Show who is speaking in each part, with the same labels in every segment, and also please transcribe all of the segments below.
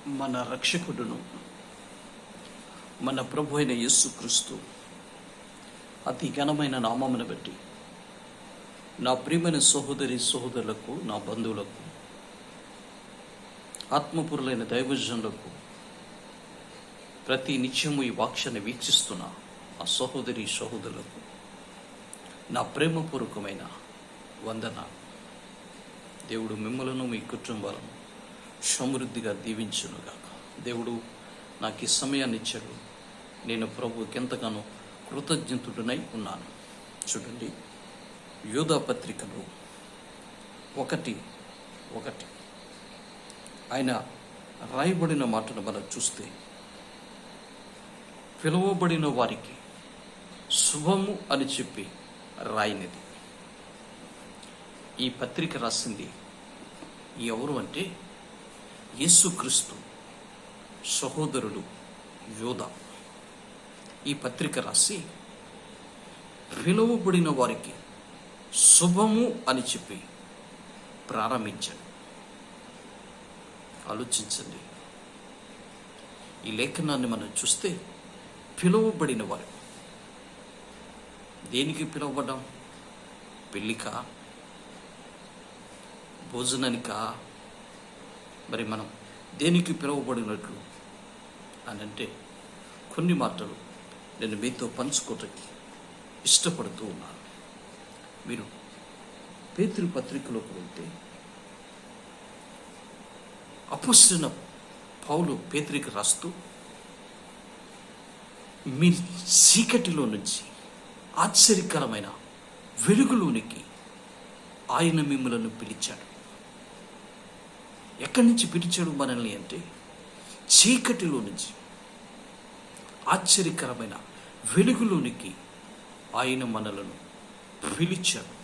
Speaker 1: మన రక్షకుడును మన ప్రభు అయిన యేసుక్రీస్తు అతి ఘనమైన నామమును బట్టి నా ప్రియమైన సహోదరి సహోదరులకు, నా బంధువులకు, ఆత్మపురులైన దైవజనులకు, ప్రతి నిత్యము ఈ వాక్యాన్ని వీక్షిస్తున్న ఆ సహోదరి సహోదరులకు నా ప్రేమపూర్వకమైన వందనాలు. దేవుడు మిమ్మలను, మీ కుటుంబాలను సమృద్ధిగా దీవించునుగాక. దేవుడు నాకు ఈ సమయాన్ని ఇచ్చాడు. నేను ప్రభువుకి ఎంతగానో కృతజ్ఞతుడనై ఉన్నాను. చూడండి, యోధా పత్రికలు 1:1 ఆయన రాయబడిన మాటను మనం చూస్తే, పిలువబడిన వారికి శుభము అని చెప్పి రాయినది. ఈ పత్రిక రాసింది ఎవరు అంటే యేసుక్రీస్తు సహోదరుడు యోధా. ఈ పత్రిక రాసి పిలువబడిన వారికి శుభము అని చెప్పి ప్రారంభించాడు. ఆలోచించండి, ఈ లేఖనాన్ని మనం చూస్తే పిలువబడిన వారు దేనికి పిలువబడ్డాం? పెళ్ళికా, భోజనానికా? మరి మనం దేనికి పిలువబడినట్లు అని అంటే కొన్ని మాటలు నేను మీతో పంచుకోవటానికి ఇష్టపడుతూ ఉన్నాను. మీరు పేతురు పత్రికలోకి వెళ్తే అపొస్తలుడైన పౌలు పేతురుకి రాస్తూ, మీ చీకటిలో నుంచి ఆశ్చర్యకరమైన వెలుగులోనికి ఆయన మిమ్మలను పిలిచాడు. ఎక్కడి నుంచి పిలిచాడు మనల్ని అంటే చీకటిలో నుంచి ఆశ్చర్యకరమైన వెలుగులోనికి ఆయన మనలను పిలిచాడు.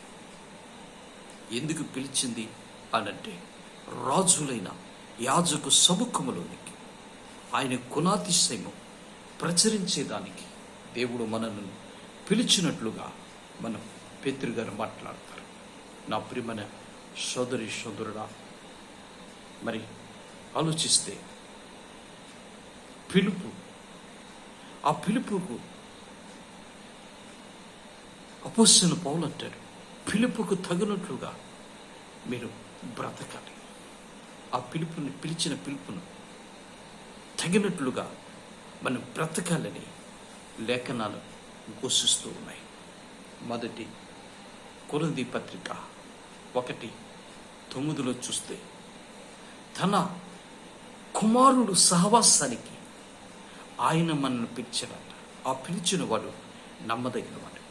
Speaker 1: ఎందుకు పిలిచింది అనంటే, రాజులైన యాజకు సముఖములోనికి ఆయన గుణాతిశయము ప్రచురించేదానికి దేవుడు మనల్ని పిలిచినట్లుగా మనం పేతురు గారు మాట్లాడతారు. నా ప్రియమైన సోదరి సోదరుడా, మరి ఆలోచిస్తే పిలుపు, ఆ పిలుపుకు అపొస్తలుడైన పౌలు అంటాడు, పిలుపుకు తగినట్లుగా మీరు బ్రతకాలి. ఆ పిలుపుని, పిలిచిన పిలుపును తగినట్లుగా మనం బ్రతకాలని లేఖనాలు ఘోషిస్తూ ఉన్నాయి. మొదటి కొరింథీ పత్రిక 1:9 చూస్తే, తన కుమారుడు సహవాసానికి ఆయన మనల్ని పిలిచాడంట. ఆ పిలిచిన వాడు నమ్మదగిన వాడు.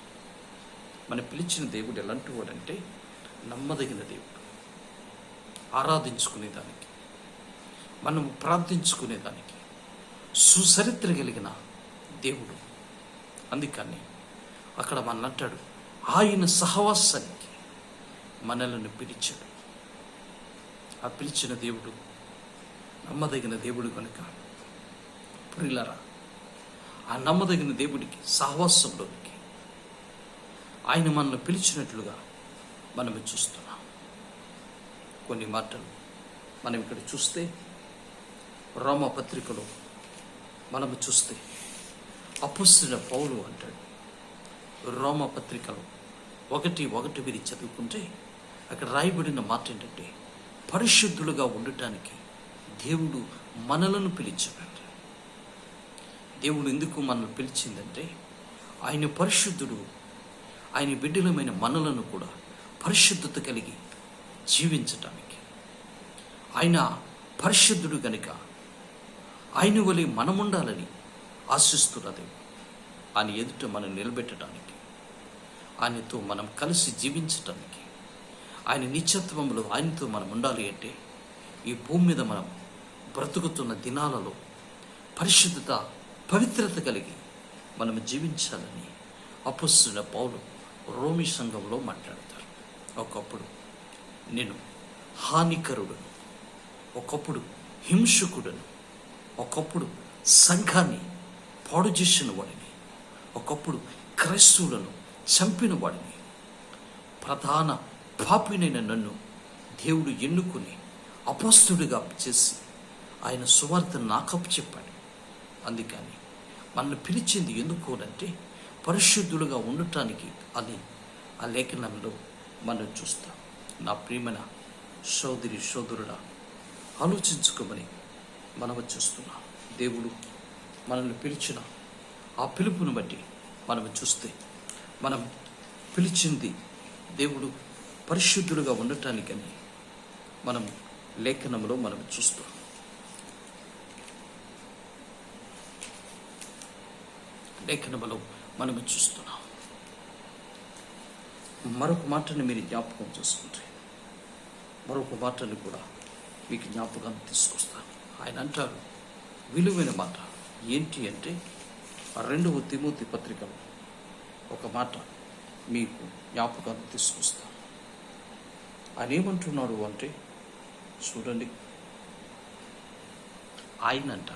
Speaker 1: మన పిలిచిన దేవుడు ఎలాంటి వాడంటే నమ్మదగిన దేవుడు. ఆరాధించుకునేదానికి, మనం ప్రార్థించుకునేదానికి సుచరిత్ర కలిగిన దేవుడు. అందుకని అక్కడ మన అంటాడు, ఆయన సహవాసానికి మనలను పిలిచాడు. ఆ పిలిచిన దేవుడు నమ్మదగిన దేవుడు కనుక ప్రియులారా, ఆ నమ్మదగిన దేవుడికి సహవాసంలోనికి ఆయన మనల్ని పిలిచినట్లుగా మనము చూస్తున్నాం. కొన్ని మాటలు మనం ఇక్కడ చూస్తే, రోమా పత్రికలో మనము చూస్తే అపొస్తలుడైన పౌలు అంటాడు, రోమా పత్రికలో 1:1 మీరు చదువుకుంటే అక్కడ రాయబడిన మాట ఏంటంటే, పరిశుద్ధులుగా ఉండటానికి దేవుడు మనలను పిలిచాడంట. దేవుడు ఎందుకు మనల్ని పిలిచిందంటే, ఆయన పరిశుద్ధుడు. ఆయన బిడ్డలమైన మనలను కూడా పరిశుద్ధత కలిగి జీవించటానికి, ఆయన పరిశుద్ధుడు కనుక ఆయన వలె మనముండాలని ఆశిస్తున్న దేవుడు. ఆయన ఎదుట మనం నిలబెట్టడానికి, ఆయనతో మనం కలిసి జీవించటానికి, ఆయన నిత్యత్వంలో ఆయనతో మనం ఉండాలి అంటే, ఈ భూమి మీద మనం బ్రతుకుతున్న దినాలలో పరిశుద్ధత, పవిత్రత కలిగి మనం జీవించాలని అపొస్తలుడైన పౌలు రోమీ సంఘంలో మాట్లాడతారు. ఒకప్పుడు నేను హానికరుడును, ఒకప్పుడు హింసకుడును, ఒకప్పుడు సంఘాన్ని పాడు చేసిన వాడిని, ఒకప్పుడు క్రైస్తవులను చంపిన వాడిని, ప్రధాన పాపినైన నన్ను దేవుడు ఎన్నుకుని అపొస్తలుడిగా చేసి ఆయన సువార్తను నాకప్పు చెప్పాడు. అందుకని మనల్ని పిలిచింది ఎందుకు అంటే పరిశుద్ధులుగా ఉండటానికి అని ఆ లేఖనంలో మనం చూస్తాం. నా ప్రియమైన సోదరి సోదరుడా, ఆలోచించుకోమని మనం చూస్తున్నాం. దేవుడు మనల్ని పిలిచిన ఆ పిలుపును బట్టి మనం చూస్తే, మనం పిలిచింది దేవుడు పరిశుద్ధులుగా ఉండటానికని మనం లేఖనంలో మనం చూస్తాం. లేఖనంలో మనం చూస్తున్నాం. మరొక మాటని మీరు జ్ఞాపకం చేసుకుంటే, మరొక మాటని కూడా మీకు జ్ఞాపకాన్ని తీసుకొస్తాను. ఆయన అంటారు విలువైన మాట ఏంటి అంటే 2 తిమోతి పత్రికలో ఒక మాట మీకు జ్ఞాపకాన్ని తీసుకొస్తాను. ఆయన ఏమంటున్నాడు అంటే చూడండి, ఆయనంట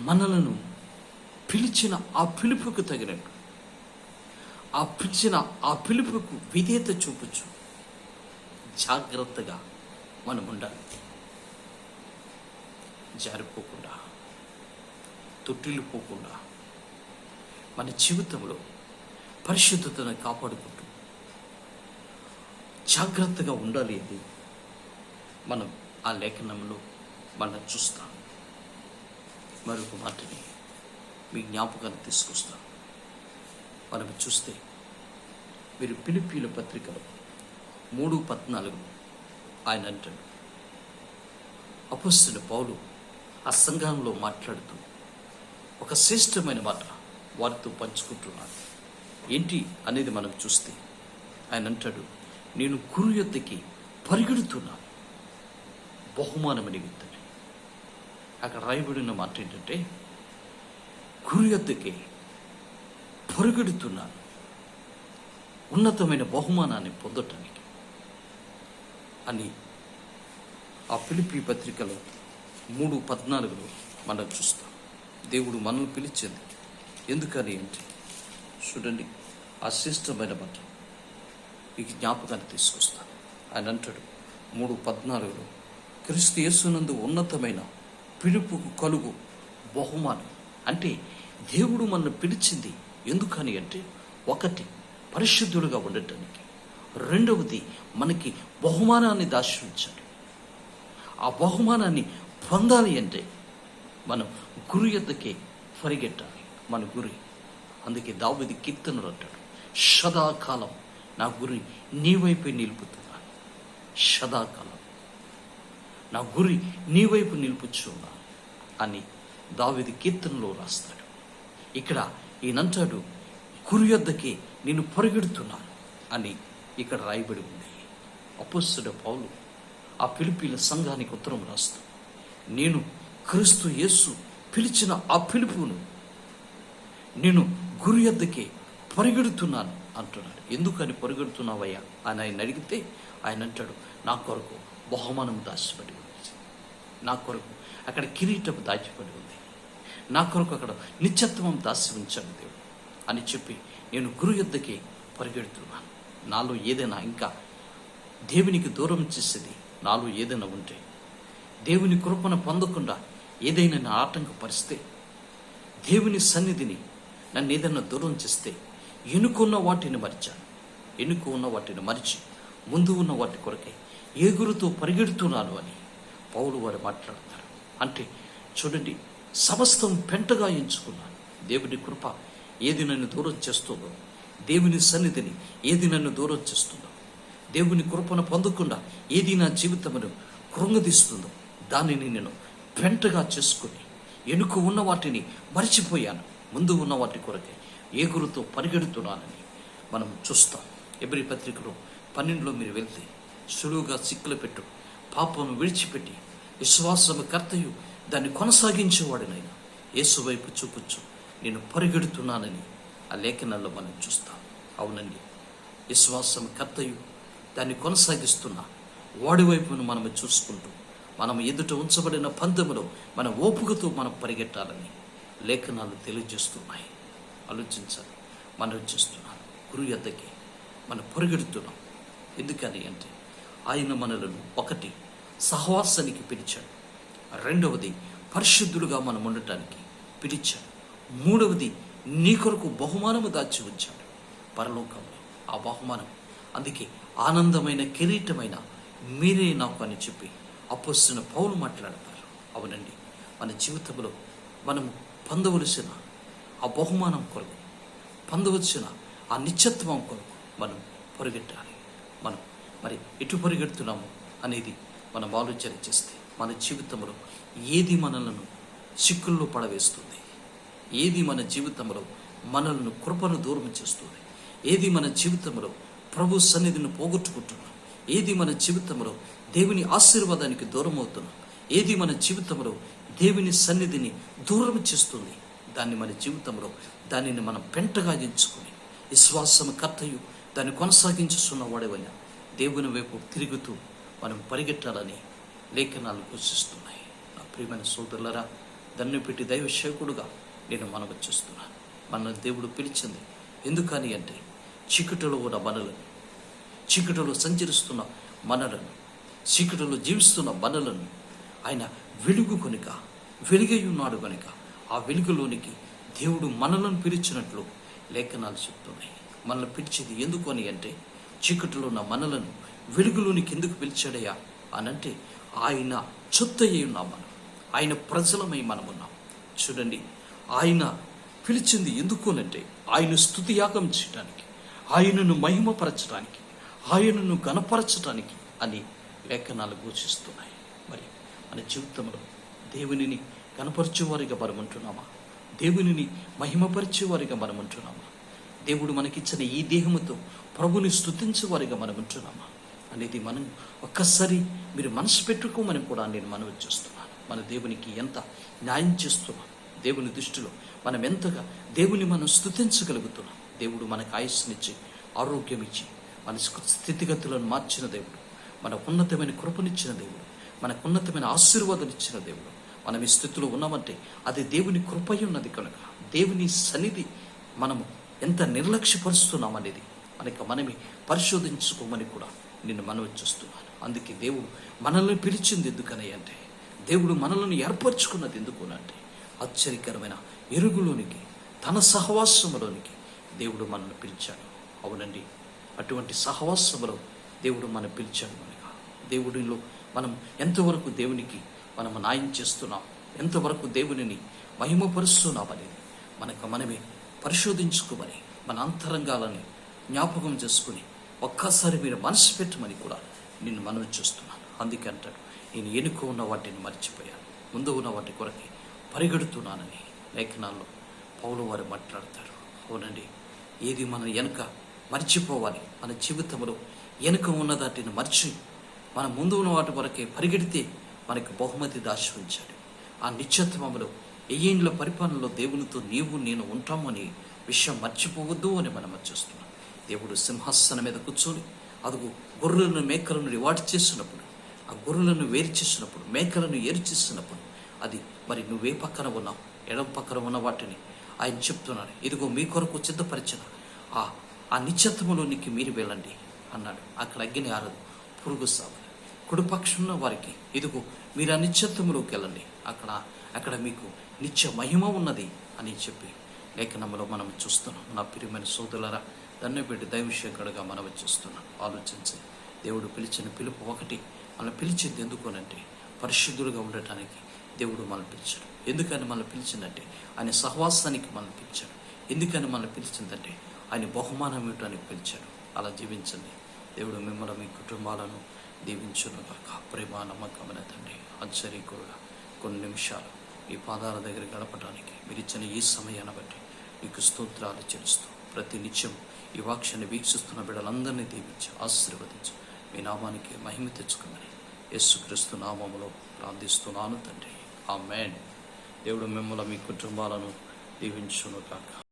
Speaker 1: మనలను పిలిచిన ఆ పిలుపుకు తగినట్టు, ఆ పిలుపుకు విధేయత చూపుచు జాగ్రత్తగా మనం ఉండాలి. జారిపోకుండా, తొట్టిల్లిపోకుండా మన జీవితంలో పరిశుద్ధతను కాపాడుకుంటూ జాగ్రత్తగా ఉండాలి అని మనం ఆ లేఖనంలో మనం చూస్తాం. మరొక మాటని మీ జ్ఞాపకాన్ని తీసుకొస్తాం. మనం చూస్తే మీరు ఫిలిప్పీయుల పత్రికలో 3:14 ఆయన అంటాడు, అపొస్తలుడైన పౌలు ఆ సంఘంలో మాట్లాడుతూ ఒక శ్రేష్టమైన మాట వారితో పంచుకుంటున్నాడు. ఏంటి అనేది మనం చూస్తే ఆయన అంటాడు, నేను గురు యొద్దకి పరిగెడుతున్నాను బహుమానం నిమిత్తమై. అక్కడ రాయబడిన మాట ఏంటంటే గురు యొద్దకి పరిగెడుతున్నాను ఉన్నతమైన బహుమానాన్ని పొందటానికి అని ఆ ఫిలిప్పీ పత్రికలో 3:14 మనం చూస్తాం. దేవుడు మనల్ని పిలిచింది ఎందుకని అంటే చూడండి, ఆ శ్రేష్టమైన మాట మీకు జ్ఞాపకాన్ని తీసుకొస్తాను. ఆయన అంటాడు 3:14 క్రీస్తు యేసునందు ఉన్నతమైన పిలుపుకు కలుగు బహుమానం. అంటే దేవుడు మనల్ని పిలిచింది ఎందుకని అంటే, ఒకటి పరిశుద్ధులుగా ఉండటానికి, రెండవది మనకి బహుమానాన్ని దాచి ఉంచాడు. ఆ బహుమానాన్ని పొందాలి అంటే మనం గురి యొద్దకే పరిగెట్టాలి. మన గురి. అందుకే దావీదు కీర్తనలు అంటాడు, సదాకాలం నా గురి నీ వైపే నిలుపుతున్నాను. సదాకాలం నా గురి నీ వైపు నిలుపుచున్నాను అని దావీదు కీర్తనలో రాస్తాడు. ఇక్కడ ఈయనంటాడు గురి యొద్దకే నేను పరిగెడుతున్నాను అని ఇక్కడ రాయబడి ఉంది. అపొస్తలుడైన పౌలు ఆ ఫిలిప్పీల సంఘానికి ఉత్తరం రాస్తూ, నేను క్రీస్తు యేసు పిలిచిన ఆ పిలుపును నేను గురి యొద్దకే పరిగెడుతున్నాను అంటున్నాడు. ఎందుకని పరిగెడుతున్నావయ్యా అని ఆయన అడిగితే ఆయన అంటాడు, నా కొరకు బహుమానం దాచిపడి ఉంది, నా కొరకు అక్కడ కిరీటం దాచిపడి ఉంది, నా కొరకు అక్కడ నిత్యత్వం దాచి ఉంచాడు దేవుడు అని చెప్పి నేను గురు యొద్దకే పరిగెడుతున్నాను. నాలో ఏదైనా ఇంకా దేవునికి దూరం చేసేది నాలో ఏదైనా ఉంటే, దేవుని కృపను పొందకుండా ఏదైనా నా ఆటంకపరిస్తే, దేవుని సన్నిధిని నన్ను ఏదైనా దూరం చేస్తే, ఎన్నుకున్న వాటిని మరిచాను. ఎన్నుకు ఉన్న వాటిని మరిచి ముందు ఉన్న వాటి కొరకే ఏగురుతో పరిగెడుతున్నాను అని పౌలు వారు మాట్లాడతారు. అంటే చూడండి, సమస్తం పెంటగా ఎంచుకున్నాను. దేవుని కృప ఏది నన్ను దూరం చేస్తుందో, దేవుని సన్నిధిని ఏది నన్ను దూరం చేస్తుందో, దేవుని కృపను పొందకుండా ఏది నా జీవితమును కృంగదీస్తుందో దానిని నేను పెంటగా చేసుకుని ఎనుక ఉన్న వాటిని మరిచిపోయాను. ముందు ఉన్న వాటి కొరకే ఏగురుతో పరిగెడుతున్నానని మనం చూస్తాం. ఎబ్రీ పత్రికలో 12లో మీరు వెళ్తే, సులువుగా సిక్కులు పెట్టు పాపను విడిచిపెట్టి విశ్వాసము కర్తయు దాన్ని కొనసాగించేవాడినైనా యేసు వైపు చూపుచ్చు నేను పరిగెడుతున్నానని ఆ లేఖనాల్లో మనం చూస్తాం. అవునండి, విశ్వాసం కర్తయు దాన్ని కొనసాగిస్తున్న వాడి వైపును మనము చూసుకుంటూ మనం ఎదుట ఉంచబడిన పందెములో మన ఓపికతో మనం పరిగెట్టాలని లేఖనాలు తెలియజేస్తున్నాయి. ఆలోచించాలి. మనం చేస్తున్నాం గురు యొద్దకి మనం పరిగెడుతున్నాం. ఎందుకని అంటే ఆయన మనలను ఒకటి సహవాసానికి పిలిచాడు. రెండవది, పరిశుద్ధులుగా మనం ఉండటానికి పిలిచాడు. మూడవది, నీ కొరకు బహుమానము దాచి ఉంచాడు పరలోకంలో. ఆ బహుమానం అందుకే ఆనందమైన కిరీటమైన మీరే నాకు అని చెప్పి అపొస్తలుడైన పౌలు మాట్లాడతారు. అవునండి, మన జీవితంలో మనము పొందవలసిన ఆ బహుమానం కొరకు, పొందవలసిన ఆ నిత్యత్వం కొరకు మనం పరిగెట్టాలి. మనం మరి ఎటు పరిగెడుతున్నాము అనేది మనం ఆలోచన చేస్తే మన జీవితంలో ఏది మనలను చిక్కుల్లో పడవేస్తుంది, ఏది మన జీవితంలో మనల్ని కృపను దూరం చేస్తుంది, ఏది మన జీవితంలో ప్రభు సన్నిధిని పోగొట్టుకుంటున్నాం, ఏది మన జీవితంలో దేవుని ఆశీర్వాదానికి దూరం అవుతున్నాం, ఏది మన జీవితంలో దేవుని సన్నిధిని దూరం చేస్తుంది, దాన్ని మన జీవితంలో దానిని మనం పెంటగా ఎంచుకుని విశ్వాసము కర్తయు దాన్ని కొనసాగించుతున్న వాడేవైనా దేవుని వైపు తిరుగుతూ మనం పరిగెట్టాలని లేఖనాలు సూచిస్తున్నాయి. నా ప్రియమైన సోదరులరా, దాన్ని పెట్టి దైవ సేవకుడుగా నేను మనవి చేస్తున్నాను. మన దేవుడు పిలిచింది ఎందుకని అంటే చీకటిలో ఉన్న మనలను, చీకటిలో సంచరిస్తున్న మనలను, చీకటిలో జీవిస్తున్న మనలను ఆయన వెలుగు కనుక, వెలుగై ఉన్నాడు కనుక ఆ వెలుగులోనికి దేవుడు మనలను పిలిచినట్లు లేఖనాలు చెప్తున్నాయి. మనల్ని పిలిచేది ఎందుకు అని అంటే చీకటిలో ఉన్న మనలను వెలుగులోనికి ఎందుకు పిలిచాడయ్యా అనంటే ఆయన చొత్తయ్యి ఉన్నాం, మనం ఆయన ప్రజలమై మనం ఉన్నాం. చూడండి, ఆయన పిలిచింది ఎందుకు అనంటే ఆయన స్తుతియాగం చేయడానికి, ఆయనను మహిమపరచడానికి, ఆయనను గణపరచడానికి అని లేఖనాలు ఘోషిస్తున్నాయి. మరి మన జీవితంలో దేవునిని కనపరిచేవారిగా మనం ఉంటున్నామా? దేవునిని మహిమపరిచేవారిగా మనం ఉంటున్నామా? దేవుడు మనకిచ్చిన ఈ దేహముతో ప్రభుని స్తుతించేవారిగా మనం ఉంటున్నామా అనేది మనం ఒక్కసారి మీరు మనసు పెట్టుకోమని కూడా నేను మనవి చేస్తున్నాను. మన దేవునికి ఎంత న్యాయం చేస్తున్నాం, దేవుని దృష్టిలో మనం ఎంతగా దేవుని మనం స్తుతించగలుగుతున్నాం. దేవుడు మనకు ఆయుస్సునిచ్చి, ఆరోగ్యం ఇచ్చి, మన స్థితిగతులను మార్చిన దేవుడు, మన ఉన్నతమైన కృపనిచ్చిన దేవుడు, మనకు ఉన్నతమైన ఆశీర్వాదాలు ఇచ్చిన దేవుడు. మనం ఈ స్థితిలో ఉన్నామంటే అది దేవుని కృపై ఉన్నది కనుక దేవుని సన్నిధి మనము ఎంత నిర్లక్ష్యపరుస్తున్నాం అనేది మనమే పరిశోధించుకోమని కూడా నేను మనవి చేస్తున్నాను. అందుకే దేవుడు మనల్ని పిలిచింది ఎందుకని అంటే, దేవుడు మనల్ని ఏర్పరచుకున్నది ఎందుకు అంటే ఆశ్చర్యకరమైన ఎరుగులోనికి, తన సహవాసములోనికి దేవుడు మనల్ని పిలిచాడు. అవునండి, అటువంటి సహవాసములో దేవుడు మనం పిలిచాడు కనుక దేవుడిలో మనం ఎంతవరకు దేవునికి మనం న్యాయం చేస్తున్నాం, ఎంతవరకు దేవునిని మహిమపరుస్తున్నాం అనేది మనమే పరిశోధించుకోమని, మన అంతరంగాలని జ్ఞాపకం చేసుకుని ఒక్కసారి మీరు మనసు పెట్టమని కూడా నేను మనవి చేస్తున్నాను. అందుకే అంటాడు, నేను వెనుక ఉన్న వాటిని మర్చిపోయాను, ముందు ఉన్న వాటి కొరకి పరిగెడుతున్నానని లేఖనాల్లో పౌలు వారు మాట్లాడతారు. అవునండి, ఏది మన వెనుక మర్చిపోవాలి, మన జీవితంలో వెనుక ఉన్న దాటిని మర్చి మన ముందు ఉన్న వాటి కొరకే పరిగెడితే మనకు బహుమతి దాచి ఉంచాడు. ఆ నిత్యత్వంలో ఏళ్ళ పరిపాలనలో దేవునితో నీవు నేను ఉంటాము అనే విషయం మర్చిపోవద్దు అని మనం చేస్తున్నాం. దేవుడు సింహాసనం మీద కూర్చొని అదుగు గొర్రెలను మేకలను రివార్డ్ చేసినప్పుడు, ఆ గొర్రెలను వేరు చేసినప్పుడు, మేకలను ఏరు చేసినప్పుడు అది మరి నువ్వే పక్కన ఉన్నావు, ఎడం పక్కన ఉన్న వాటిని ఆయన చెప్తున్నాడు, ఇదిగో మీ కొరకు సిద్ధపరిచిన ఆ నిత్యత్వంలోనికి మీరు వెళ్ళండి అన్నాడు. అక్కడ అగ్ని ఆరదు, పురుగు సావదు. కుడిపక్షంలో వారికి ఇదిగో మీరు ఆ నిత్యత్వంలోకి వెళ్ళండి, అక్కడ మీకు నిత్య మహిమ ఉన్నది అని చెప్పి లేఖనంలో మనం చూస్తున్నాం. నా ప్రియమైన సోదరులారా, దాన్ని పెట్టి దైవశేఖరుడుగా మనం చూస్తున్నాం. ఆలోచించి దేవుడు పిలిచిన పిలుపు ఒకటి, మనం పిలిచింది ఎందుకోనంటే పరిశుద్ధులుగా ఉండటానికి దేవుడు మనం పిలిచాడు. ఎందుకని మనం పిలిచిందంటే ఆయన సహవాసానికి మనం పిలిచాడు. ఎందుకని మనం పిలిచిందంటే ఆయన బహుమానం ఇవ్వడానికి పిలిచాడు. అలా జీవించండి. దేవుడు మిమ్మల్ని, మీ కుటుంబాలను దీవించునుగాక. ప్రేమ నమ్మకమైన తండ్రి, ఆశ్చర్యకుడుగా కొన్ని నిమిషాలు ఈ పాదాల దగ్గర గడపడానికి మీరు ఇచ్చిన ఈ సమయాన్ని బట్టి మీకు స్తోత్రాలు చెల్లిస్తూ ప్రతి నిత్యం ఈ వాక్యాన్ని వీక్షిస్తున్న బిడ్డలందరినీ దీవించి ఆశీర్వదించు. మీ నామానికి మహిమ తెచ్చుకోమని యేసుక్రీస్తు నామములో ప్రార్థిస్తున్నాను తండ్రి. ఆమేన్. దేవుడు మిమ్మల్ని, మీ కుటుంబాలను దీవించునుగాక.